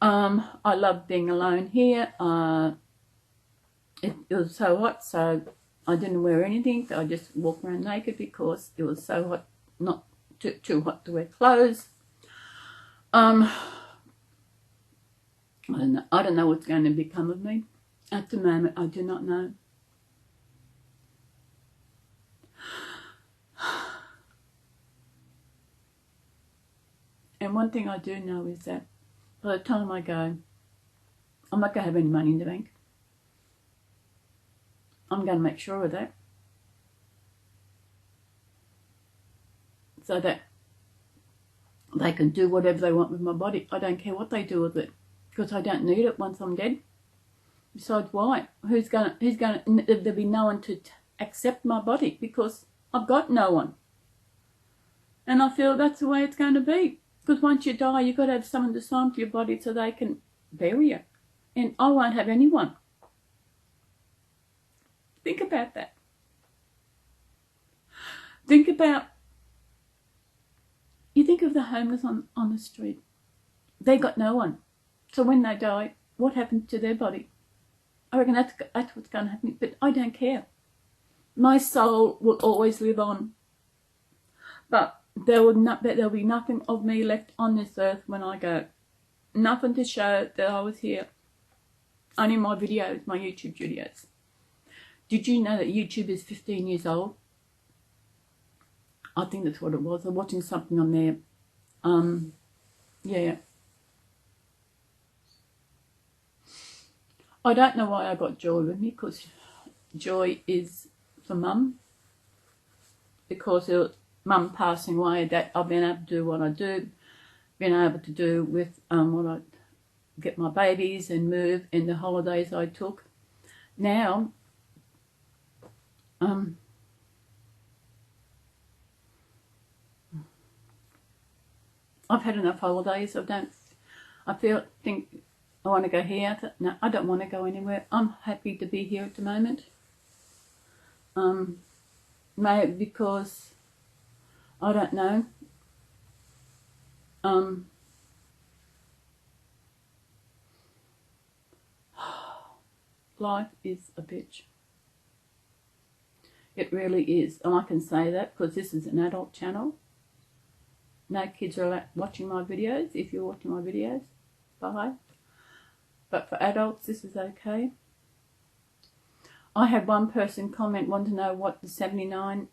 I loved being alone here. It was so hot, so I didn't wear anything. I just walked around naked because it was so hot, not too hot to wear clothes. I don't know what's going to become of me. At the moment, I do not know. And one thing I do know is that by the time I go, I'm not going to have any money in the bank. I'm going to make sure of that. So that they can do whatever they want with my body. I don't care what they do with it, because I don't need it once I'm dead. Besides, why? There'll be no one to accept my body, because I've got no one. And I feel that's the way it's going to be. Because once you die, you've got to have someone to sign for your body so they can bury you. And I won't have anyone. Think about that. Think about, you think of the homeless on the street. They got no one. So when they die, what happens to their body? I reckon that's what's going to happen. But I don't care. My soul will always live on. But there'll be nothing of me left on this earth when I go. Nothing to show that I was here. Only my videos, my YouTube videos. Did you know that YouTube is 15 years old? I think that's what it was. I'm watching something on there. Yeah. I don't know why I got Joy with me, because Joy is for Mum. Because it was Mum passing away, that I've been able to do what I do, been able to do with what I get my babies and move, and the holidays I took. Now, I've had enough holidays. I think I want to go here. No, I don't want to go anywhere. I'm happy to be here at the moment. Maybe because I don't know. Life is a bitch. It really is. And I can say that because this is an adult channel. No kids are watching my videos. If you're watching my videos, bye. But for adults, this is okay. I had one person comment, want to know what the 79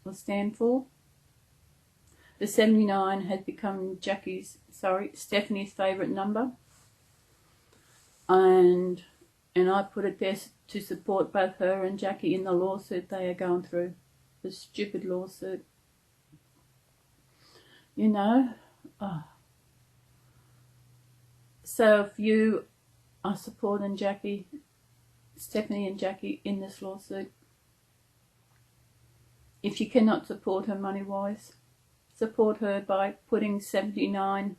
will stand for. The 79 has become Stephanie's favourite number. And I put it there to support both her and Jackie in the lawsuit they are going through. The stupid lawsuit. You know. Oh. So if you are supporting Stephanie and Jackie in this lawsuit, if you cannot support her money-wise, support her by putting 79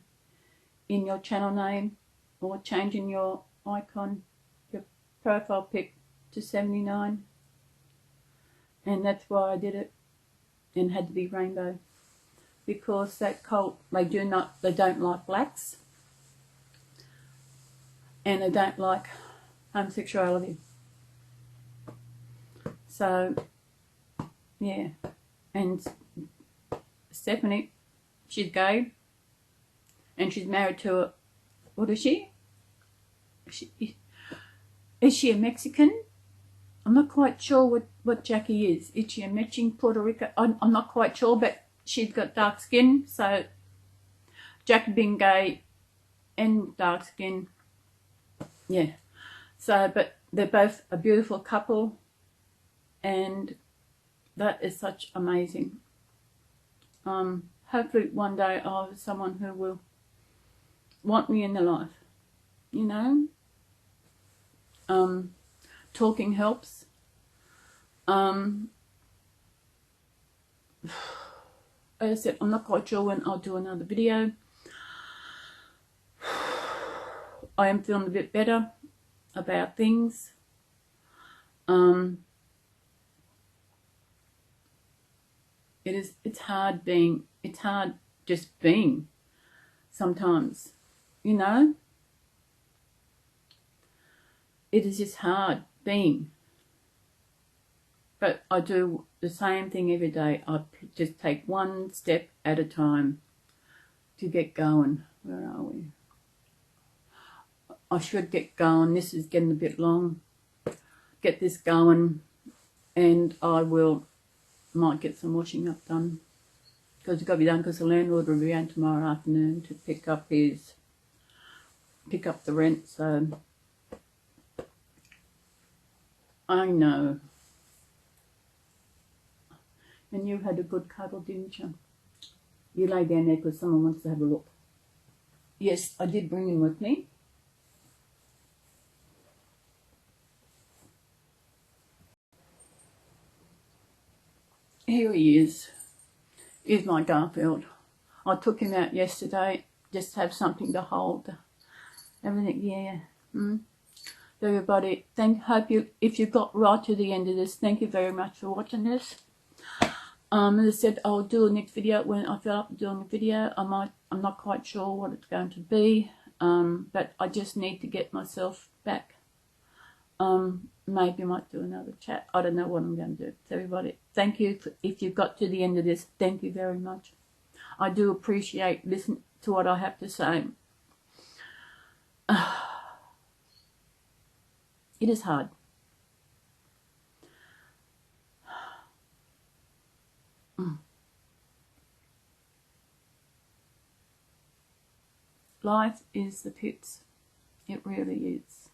in your channel name or changing your icon, your profile pic to 79. And that's why I did it, and had to be rainbow, because that cult, they don't like blacks, and they don't like homosexuality. So yeah, and Stephanie, she's gay, and she's married to a, what is she? Is she a Mexican? I'm not quite sure what Jackie is. Is she a Mexican, Puerto Rico? I'm not quite sure, but she's got dark skin. So Jackie being gay and dark skin, yeah. So, but they're both a beautiful couple, and that is such amazing. Hopefully one day I'll have someone who will want me in their life, you know. Talking helps. As I said, I'm not quite sure when I'll do another video. I am feeling a bit better about things. It's hard just being sometimes, you know. It is just hard being. But I do the same thing every day. I just take one step at a time to get going. Where are we? I should get going. This is getting a bit long. Get this going, and I might get some washing up done, because it's got to be done, because the landlord will be around tomorrow afternoon to pick up the rent. So I know. And you had a good cuddle, didn't you? You lay down there because someone wants to have a look. Yes, I did bring him with me. Here he is. Here's my Garfield. I took him out yesterday just to have something to hold. Everything, yeah. Everybody, if you got right to the end of this, thank you very much for watching this. As I said, I'll do a next video when I feel up doing a video. I'm not quite sure what it's going to be, but I just need to get myself back. Maybe I might do another chat. I don't know what I'm going to do. So everybody, thank you if you got to the end of this. Thank you very much. I do appreciate listening to what I have to say. It is hard. Life is the pits. It really is.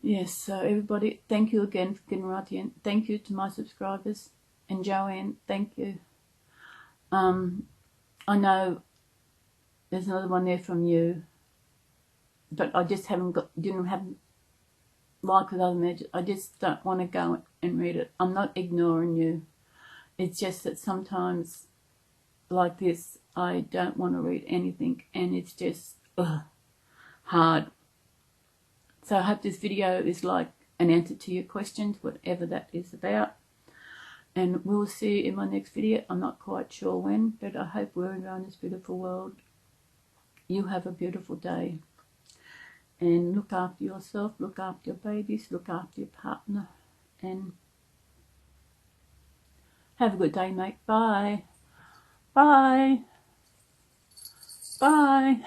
Yes, so everybody, thank you again for getting right in. Thank you to my subscribers. And Joanne, thank you. I know there's another one there from you, but I just didn't have like with other messages. I just don't want to go and read it. I'm not ignoring you. It's just that sometimes like this, I don't want to read anything, and it's just hard. So I hope this video is like an answer to your questions, whatever that is about. And we'll see you in my next video. I'm not quite sure when, but I hope we're around this beautiful world. You have a beautiful day. And look after yourself, look after your babies, look after your partner. And have a good day, mate. Bye. Bye. Bye.